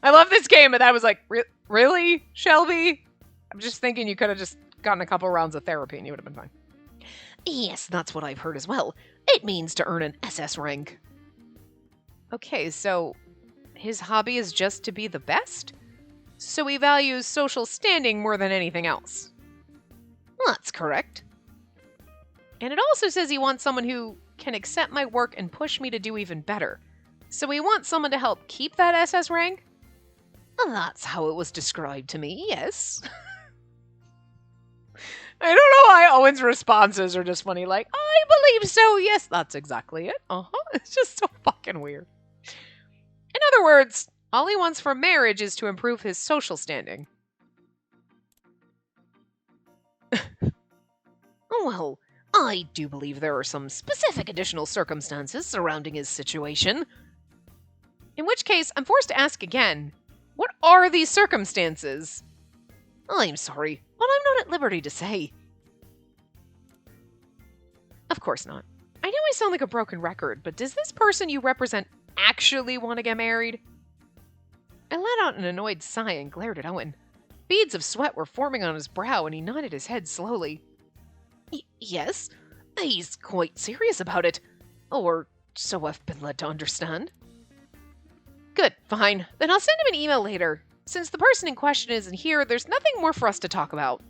I love this game, and I was like, really, Shelby? I'm just thinking you could have just gotten a couple rounds of therapy and you would have been fine. Yes, that's what I've heard as well. It means to earn an SS rank. Okay, so his hobby is just to be the best? So he values social standing more than anything else. That's correct. And it also says he wants someone who can accept my work and push me to do even better. So he wants someone to help keep that SS rank? That's how it was described to me, yes. I don't know why Owen's responses are just funny, like, I believe so, yes, that's exactly it. It's just so fucking weird. In other words, all he wants from marriage is to improve his social standing. Well, I do believe there are some specific additional circumstances surrounding his situation. In which case, I'm forced to ask again, what are these circumstances? I'm sorry, but I'm not at liberty to say. Of course not. I know I sound like a broken record, but does this person you represent actually want to get married? I let out an annoyed sigh and glared at Owen. Beads of sweat were forming on his brow, and he nodded his head slowly. Yes, he's quite serious about it. Or so I've been led to understand. Good, fine. Then I'll send him an email later. Since the person in question isn't here, there's nothing more for us to talk about.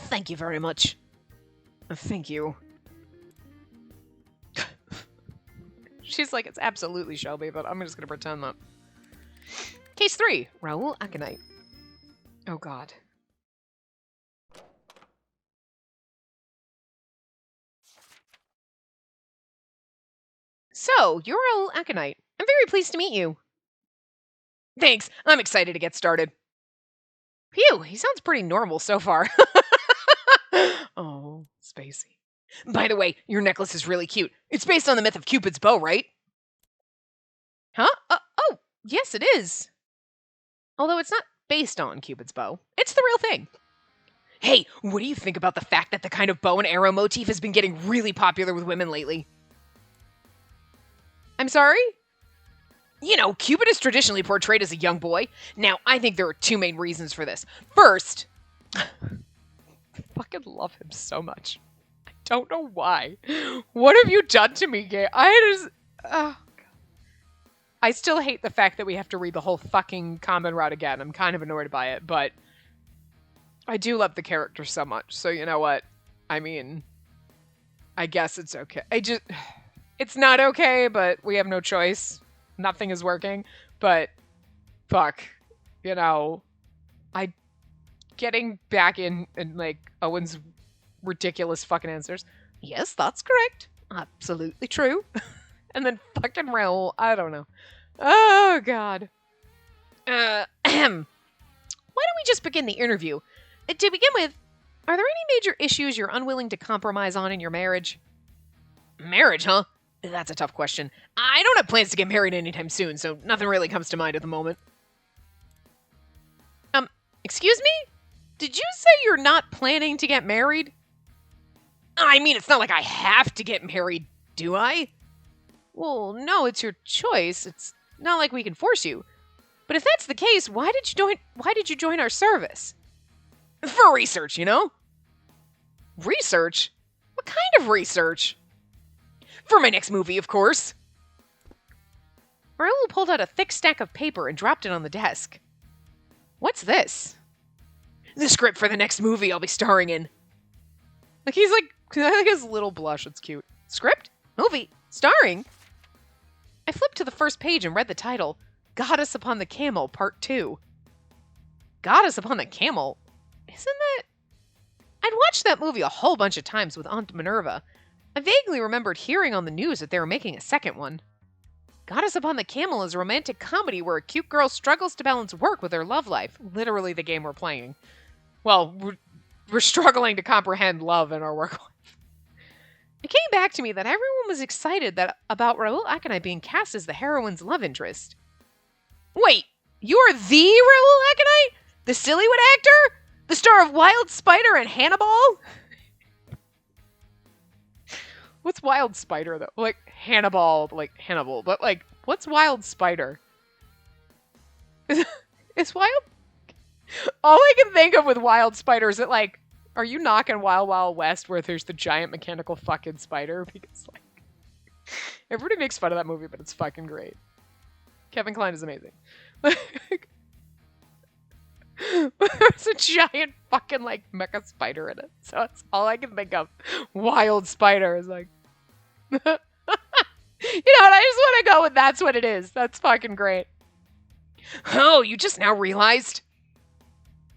Thank you very much. Thank you. She's like, it's absolutely Shelby, but I'm just going to pretend that. Case 3, Raoul Aconite. Oh, God. So, you're Raoul Aconite. I'm very pleased to meet you. Thanks. I'm excited to get started. Phew, he sounds pretty normal so far. Oh, Spacey. By the way, your necklace is really cute. It's based on the myth of Cupid's bow, right? Huh? Oh, yes, it is. Although it's not based on Cupid's bow. It's the real thing. Hey, what do you think about the fact that the kind of bow and arrow motif has been getting really popular with women lately? I'm sorry? You know, Cupid is traditionally portrayed as a young boy. Now, I think there are two main reasons for this. First, I fucking love him so much. I don't know why. What have you done to me, Gay? Oh, God. I still hate the fact that we have to read the whole fucking common route again. I'm kind of annoyed by it, but I do love the character so much. So you know what? I mean, I guess it's okay. It's not okay, but we have no choice. Nothing is working, but fuck, you know, getting back in like Owen's ridiculous fucking answers. Yes, that's correct. Absolutely true. And then fucking Raoul, I don't know. Oh, God. why don't we just begin the interview? To begin with, are there any major issues you're unwilling to compromise on in your marriage? Marriage, huh? That's a tough question. I don't have plans to get married anytime soon, so nothing really comes to mind at the moment. Excuse me? Did you say you're not planning to get married? I mean, it's not like I have to get married, do I? Well, no, it's your choice. It's not like we can force you. But if that's the case, why did you join our service? For research, you know? Research? What kind of research? For my next movie, of course. Raoul pulled out a thick stack of paper and dropped it on the desk. What's this? The script for the next movie I'll be starring in. He's like, I like his little blush. It's cute. Script? Movie? Starring? I flipped to the first page and read the title, Goddess Upon the Camel, Part 2. Goddess Upon the Camel? Isn't that... I'd watched that movie a whole bunch of times with Aunt Minerva. I vaguely remembered hearing on the news that they were making a second one. Goddess Upon the Camel is a romantic comedy where a cute girl struggles to balance work with her love life. Literally the game we're playing. Well, we're struggling to comprehend love in our work life. It came back to me that everyone was excited about Raoul Aconite being cast as the heroine's love interest. Wait, you're the Raoul Aconite? The Sillywood actor? The star of Wild Spider and Hannibal? What's Wild Spider, though? Like, Hannibal, like Hannibal. But, like, what's Wild Spider? Is Wild... All I can think of with Wild Spider is that, like, are you knocking Wild Wild West where there's the giant mechanical fucking spider? Because, like, everybody makes fun of that movie, but it's fucking great. Kevin Kline is amazing. There's a giant fucking, like, mecha spider in it. So that's all I can think of. Wild Spider is like... You know what? I just want to go with that's what it is. That's fucking great. Oh, you just now realized?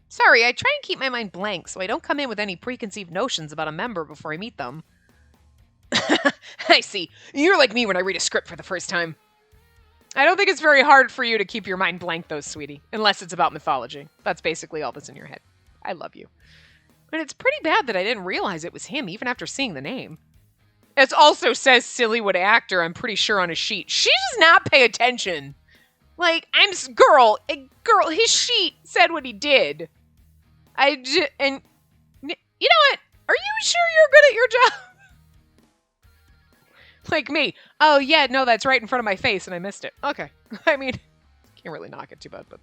Sorry, I try and keep my mind blank so I don't come in with any preconceived notions about a member before I meet them. I see. You're like me when I read a script for the first time. I don't think it's very hard for you to keep your mind blank, though, sweetie. Unless it's about mythology. That's basically all that's in your head. I love you. And it's pretty bad that I didn't realize it was him, even after seeing the name. It also says Sillywood actor, I'm pretty sure, on his sheet. She does not pay attention. Like, girl, his sheet said what he did. And, you know what? Are you sure you're good at your job? Like me. Oh, yeah, no, that's right in front of my face, and I missed it. Okay. I mean, can't really knock it too bad, but...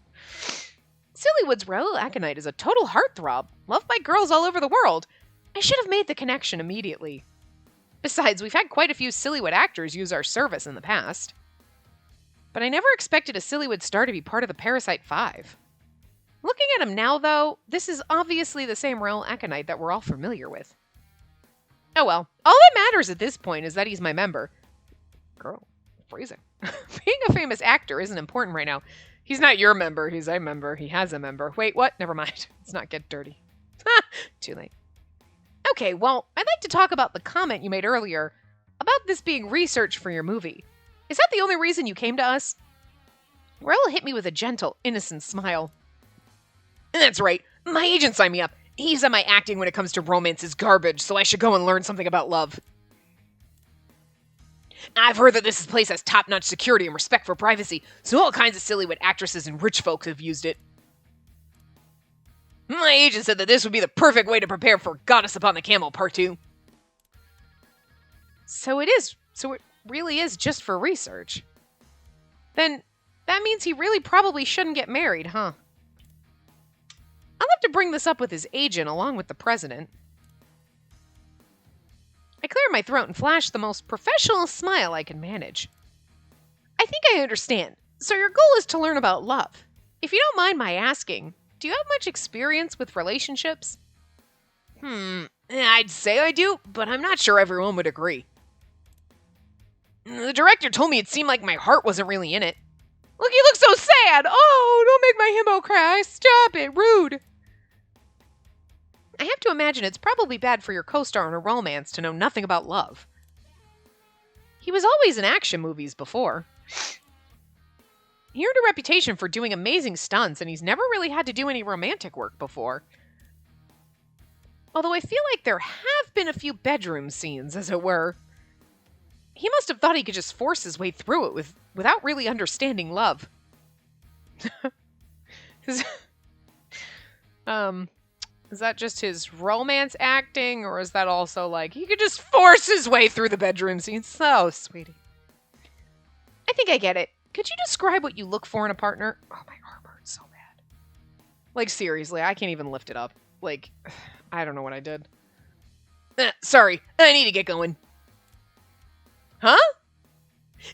Sillywood's Raoul Aconite is a total heartthrob, loved by girls all over the world. I should have made the connection immediately. Besides, we've had quite a few Sillywood actors use our service in the past. But I never expected a Sillywood star to be part of the Parasite 5. Looking at him now, though, this is obviously the same Raoul Aconite that we're all familiar with. Oh well, all that matters at this point is that he's my member. Girl, freezing. Being a famous actor isn't important right now. He's not your member, he's a member. He has a member. Wait, what? Never mind. Let's not get dirty. Too late. Okay, well, I'd like to talk about the comment you made earlier about this being research for your movie. Is that the only reason you came to us? Raoul hit me with a gentle, innocent smile. That's right. My agent signed me up. He said my acting when it comes to romance is garbage, so I should go and learn something about love. I've heard that this place has top-notch security and respect for privacy, so all kinds of Sillywood actresses and rich folks have used it. My agent said that this would be the perfect way to prepare for Goddess Upon the Camel Part 2. So it really is just for research. Then, that means he really probably shouldn't get married, huh? I'll have to bring this up with his agent along with the president. I cleared my throat and flashed the most professional smile I could manage. I think I understand. So your goal is to learn about love. If you don't mind my asking, do you have much experience with relationships? I'd say I do, but I'm not sure everyone would agree. The director told me it seemed like my heart wasn't really in it. Look, you look so sad! Oh, don't make my himbo cry! Stop it! Rude! I have to imagine it's probably bad for your co-star in a romance to know nothing about love. He was always in action movies before. He earned a reputation for doing amazing stunts, and he's never really had to do any romantic work before. Although I feel like there have been a few bedroom scenes, as it were. He must have thought he could just force his way through it without really understanding love. Is that just his romance acting, or is that also like he could just force his way through the bedroom scenes? So, sweetie. I think I get it. Could you describe what you look for in a partner? Oh, my arm hurts so bad. Like, seriously, I can't even lift it up. Like, I don't know what I did. Sorry, I need to get going. Huh?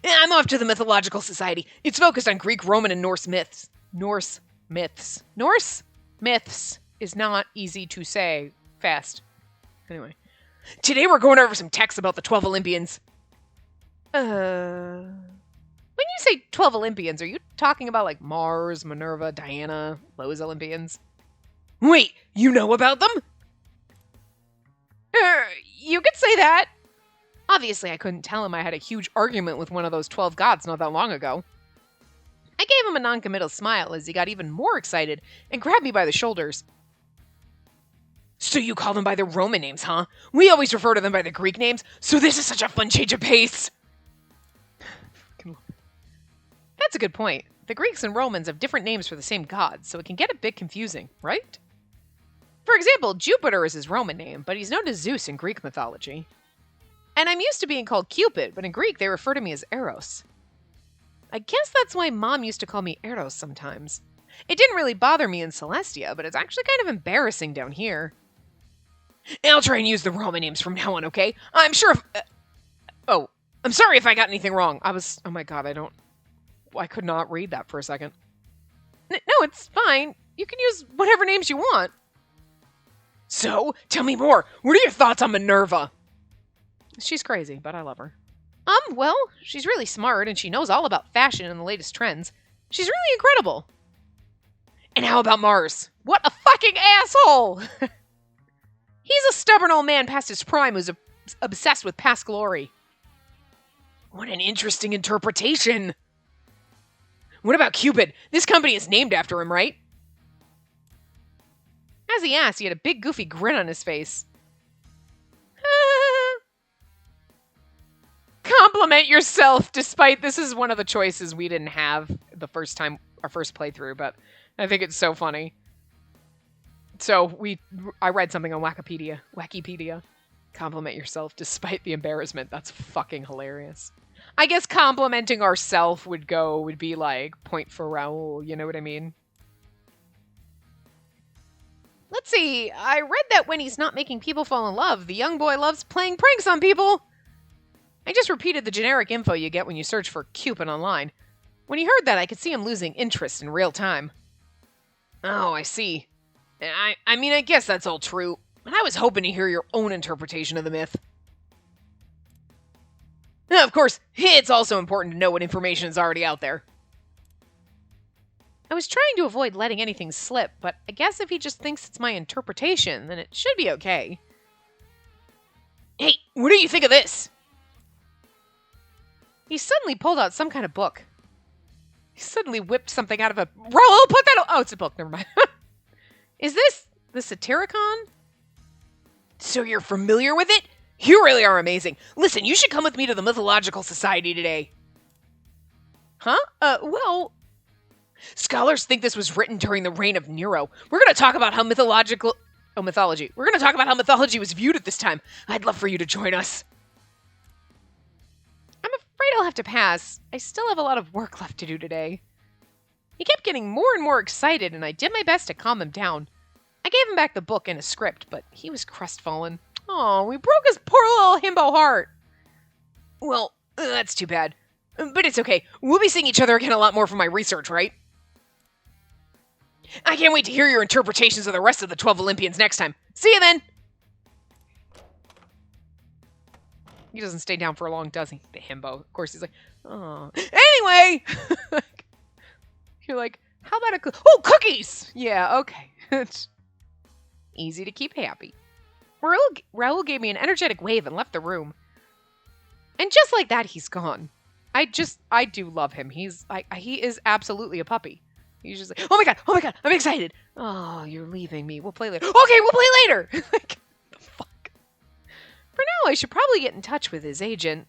I'm off to the Mythological Society. It's focused on Greek, Roman, and Norse myths. Norse myths. Norse myths is not easy to say fast. Anyway. Today we're going over some texts about the 12 Olympians. When you say 12 Olympians, are you talking about like Mars, Minerva, Diana, those Olympians? Wait, you know about them? You could say that. Obviously, I couldn't tell him I had a huge argument with one of those 12 gods not that long ago. I gave him a non-committal smile as he got even more excited and grabbed me by the shoulders. So you call them by their Roman names, huh? We always refer to them by their Greek names, so this is such a fun change of pace. That's a good point. The Greeks and Romans have different names for the same gods, so it can get a bit confusing, right? For example, Jupiter is his Roman name, but he's known as Zeus in Greek mythology. And I'm used to being called Cupid, but in Greek they refer to me as Eros. I guess that's why Mom used to call me Eros sometimes. It didn't really bother me in Celestia, but it's actually kind of embarrassing down here. I'll try and use the Roman names from now on, okay? I'm sure if... I'm sorry if I got anything wrong. Oh my god, I could not read that for a second. No, it's fine. You can use whatever names you want. So, tell me more. What are your thoughts on Minerva? She's crazy, but I love her. Well, she's really smart, and she knows all about fashion and the latest trends. She's really incredible. And how about Mars? What a fucking asshole! He's a stubborn old man past his prime who's obsessed with past glory. What an interesting interpretation. What about Cupid? This company is named after him, right? As he asked, he had a big goofy grin on his face. Compliment yourself, despite this is one of the choices we didn't have the first time, our first playthrough, but I think it's so funny. So I read something on Wikipedia. Compliment yourself despite the embarrassment. That's fucking hilarious. I guess complimenting ourself would be like point for Raoul, you know what I mean? Let's see, I read that when he's not making people fall in love, the young boy loves playing pranks on people. I just repeated the generic info you get when you search for Cupid online. When he heard that, I could see him losing interest in real time. Oh, I see. I mean, I guess that's all true, but I was hoping to hear your own interpretation of the myth. Now, of course, it's also important to know what information is already out there. I was trying to avoid letting anything slip, but I guess if he just thinks it's my interpretation, then it should be okay. Hey, what do you think of this? He suddenly pulled out some kind of book. He suddenly whipped something out of a... Raoul, put that... Oh, it's a book, never mind. Is this the Satyricon? So you're familiar with it? You really are amazing. Listen, you should come with me to the Mythological Society today. Huh? Well... Scholars think this was written during the reign of Nero. We're going to talk about how mythology. We're going to talk about how mythology was viewed at this time. I'd love for you to join us. I'm afraid I'll have to pass. I still have a lot of work left to do today. He kept getting more and more excited, and I did my best to calm him down. I gave him back the book and a script, but he was crestfallen. Oh, we broke his poor little himbo heart. Well, that's too bad. But it's okay. We'll be seeing each other again a lot more from my research, right? I can't wait to hear your interpretations of the rest of the 12 Olympians next time. See you then! He doesn't stay down for long, does he? The himbo. Of course, he's like, oh. Anyway! You're like, how about a cookies! Yeah, okay. It's easy to keep happy. Raoul gave me an energetic wave and left the room. And just like that, he's gone. I do love him. He is absolutely a puppy. He's just like, oh my god, I'm excited. Oh, you're leaving me. We'll play later. Okay, we'll play later. Like, the fuck. For now, I should probably get in touch with his agent.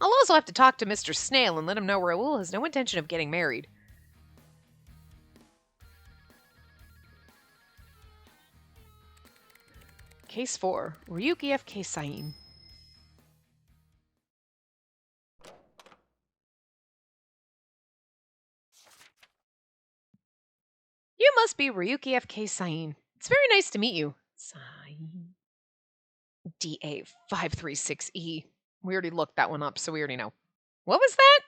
I'll also have to talk to Mr. Snail and let him know Raoul has no intention of getting married. Case 4, Ryuki F.K. Sain. You must be Ryuki F.K. Sain. It's very nice to meet you. Sain. DA536E. We already looked that one up, so we already know. What was that?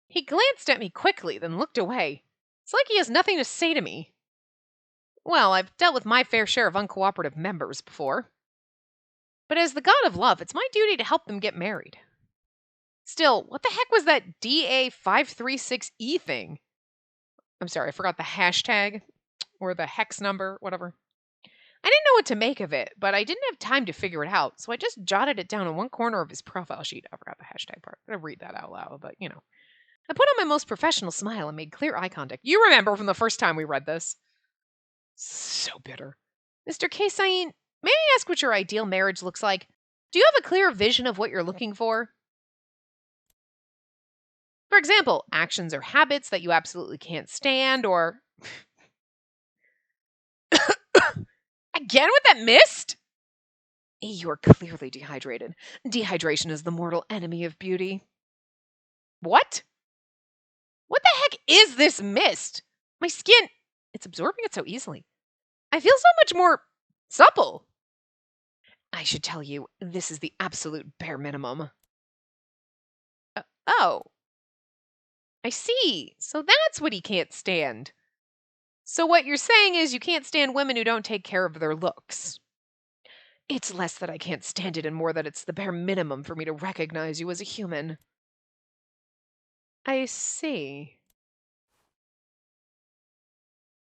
He glanced at me quickly, then looked away. It's like he has nothing to say to me. Well, I've dealt with my fair share of uncooperative members before. But as the god of love, it's my duty to help them get married. Still, what the heck was that DA536E thing? I'm sorry, I forgot the hashtag, or the hex number, whatever. I didn't know what to make of it, but I didn't have time to figure it out, so I just jotted it down in one corner of his profile sheet. I forgot the hashtag part. I'm going to read that out loud, but you know. I put on my most professional smile and made clear eye contact. You remember from the first time we read this. So bitter. Mr. K-Sain, may I ask what your ideal marriage looks like? Do you have a clear vision of what you're looking for? For example, actions or habits that you absolutely can't stand, or... Again with that mist? You are clearly dehydrated. Dehydration is the mortal enemy of beauty. What? What the heck is this mist? My skin, it's absorbing it so easily. I feel so much more supple. I should tell you, this is the absolute bare minimum. Oh. I see. So that's what he can't stand. So what you're saying is you can't stand women who don't take care of their looks. It's less that I can't stand it and more that it's the bare minimum for me to recognize you as a human. I see.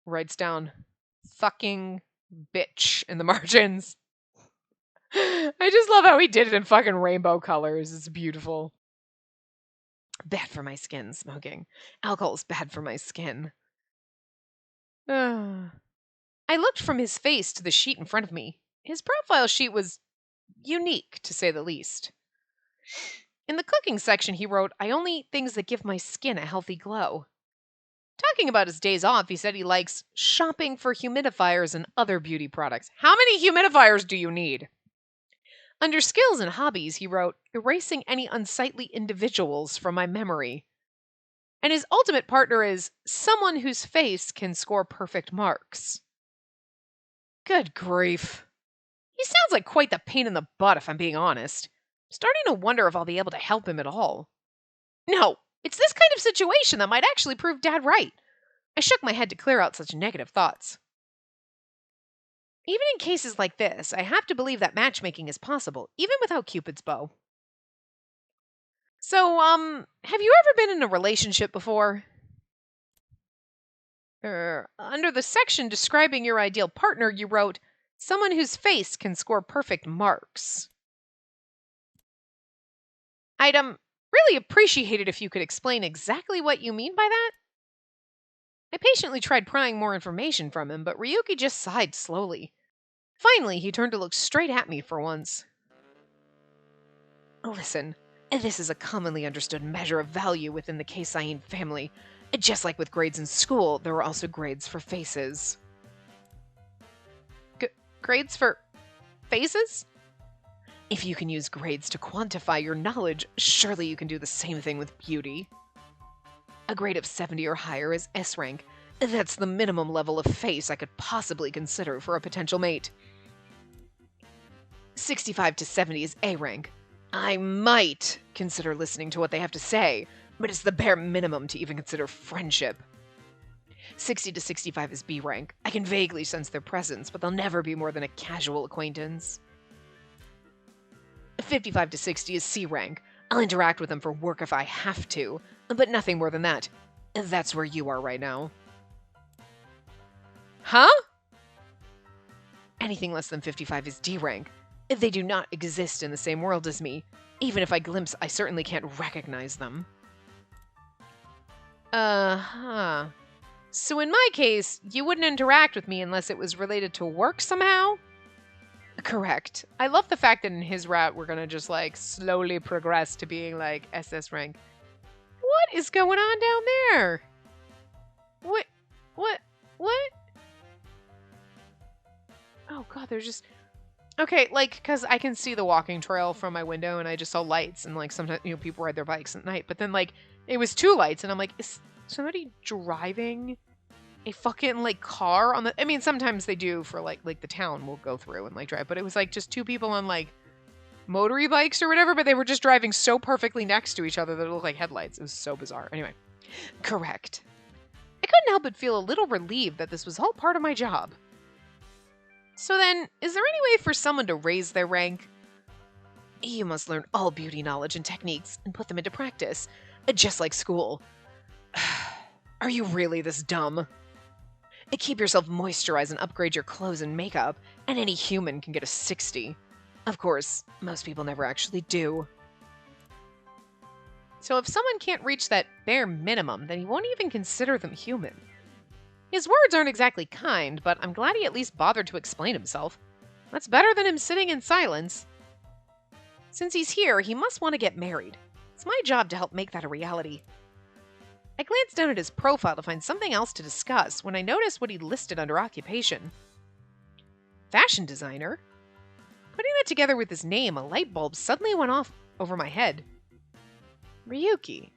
Writes down fucking bitch in the margins. I just love how he did it in fucking rainbow colors. It's beautiful. Bad for my skin, smoking. Alcohol's bad for my skin. I looked from his face to the sheet in front of me. His profile sheet was unique, to say the least. In the cooking section, he wrote, I only eat things that give my skin a healthy glow. Talking about his days off, he said he likes shopping for humidifiers and other beauty products. How many humidifiers do you need? Under skills and hobbies, he wrote, erasing any unsightly individuals from my memory. And his ultimate partner is someone whose face can score perfect marks. Good grief. He sounds like quite the pain in the butt, if I'm being honest. I'm starting to wonder if I'll be able to help him at all. No, it's this kind of situation that might actually prove Dad right. I shook my head to clear out such negative thoughts. Even in cases like this, I have to believe that matchmaking is possible, even without Cupid's bow. So, have you ever been in a relationship before? Under the section describing your ideal partner, you wrote, someone whose face can score perfect marks. I'd, really appreciate it if you could explain exactly what you mean by that. I patiently tried prying more information from him, but Ryuki just sighed slowly. Finally, he turned to look straight at me for once. Listen, this is a commonly understood measure of value within the Keisain family. Just like with grades in school, there are also grades for faces. Grades for faces? If you can use grades to quantify your knowledge, surely you can do the same thing with beauty. A grade of 70 or higher is S rank. That's the minimum level of face I could possibly consider for a potential mate. 65 to 70 is A rank. I might consider listening to what they have to say, but it's the bare minimum to even consider friendship. 60 to 65 is B rank. I can vaguely sense their presence, but they'll never be more than a casual acquaintance. 55 to 60 is C rank. I'll interact with them for work if I have to, but nothing more than that. That's where you are right now. Huh? Anything less than 55 is D rank. They do not exist in the same world as me. Even if I glimpse, I certainly can't recognize them. Uh-huh. So in my case, you wouldn't interact with me unless it was related to work somehow? Correct. I love the fact that in his route, we're gonna just, like, slowly progress to being, like, SS rank. What is going on down there? What? What? What? Oh, God, there's just... Okay, like, because I can see the walking trail from my window, and I just saw lights, and, like, sometimes, people ride their bikes at night, but then, like, it was 2 lights, and I'm like, is somebody driving a fucking, like, car on the... I mean, sometimes they do for, like, the town will go through and, like, drive, but it was, like, just 2 people on, like, motory bikes or whatever, but they were just driving so perfectly next to each other that it looked like headlights. It was so bizarre. Anyway, correct. I couldn't help but feel a little relieved that this was all part of my job. So then, is there any way for someone to raise their rank? You must learn all beauty knowledge and techniques and put them into practice, just like school. Are you really this dumb? Keep yourself moisturized and upgrade your clothes and makeup, and any human can get a 60. Of course, most people never actually do. So if someone can't reach that bare minimum, then he won't even consider them human. His words aren't exactly kind, but I'm glad he at least bothered to explain himself. That's better than him sitting in silence. Since he's here, he must want to get married. It's my job to help make that a reality. I glanced down at his profile to find something else to discuss when I noticed what he listed under occupation. Fashion designer? Putting that together with his name, a light bulb suddenly went off over my head. Ryuki.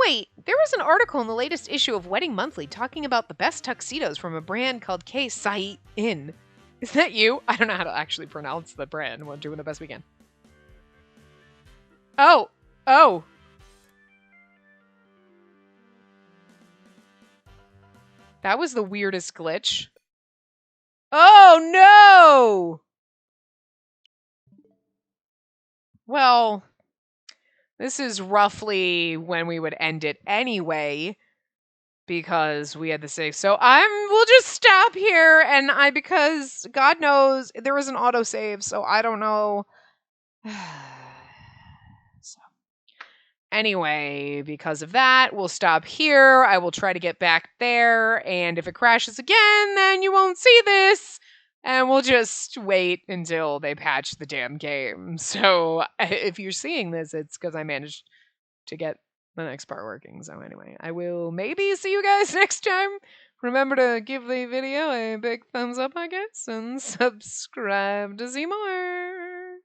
Wait, there was an article in the latest issue of Wedding Monthly talking about the best tuxedos from a brand called K-Sai-In. Is that you? I don't know how to actually pronounce the brand. We're doing the best we can. Oh! That was the weirdest glitch. Oh, no! Well, this is roughly when we would end it anyway, because we had the save. So we'll just stop here, and because God knows there was an autosave, so I don't know. So, anyway, because of that, we'll stop here. I will try to get back there, and if it crashes again, then you won't see this. And we'll just wait until they patch the damn game. So if you're seeing this, it's because I managed to get the next part working. So anyway, I will maybe see you guys next time. Remember to give the video a big thumbs up, I guess, and subscribe to see more.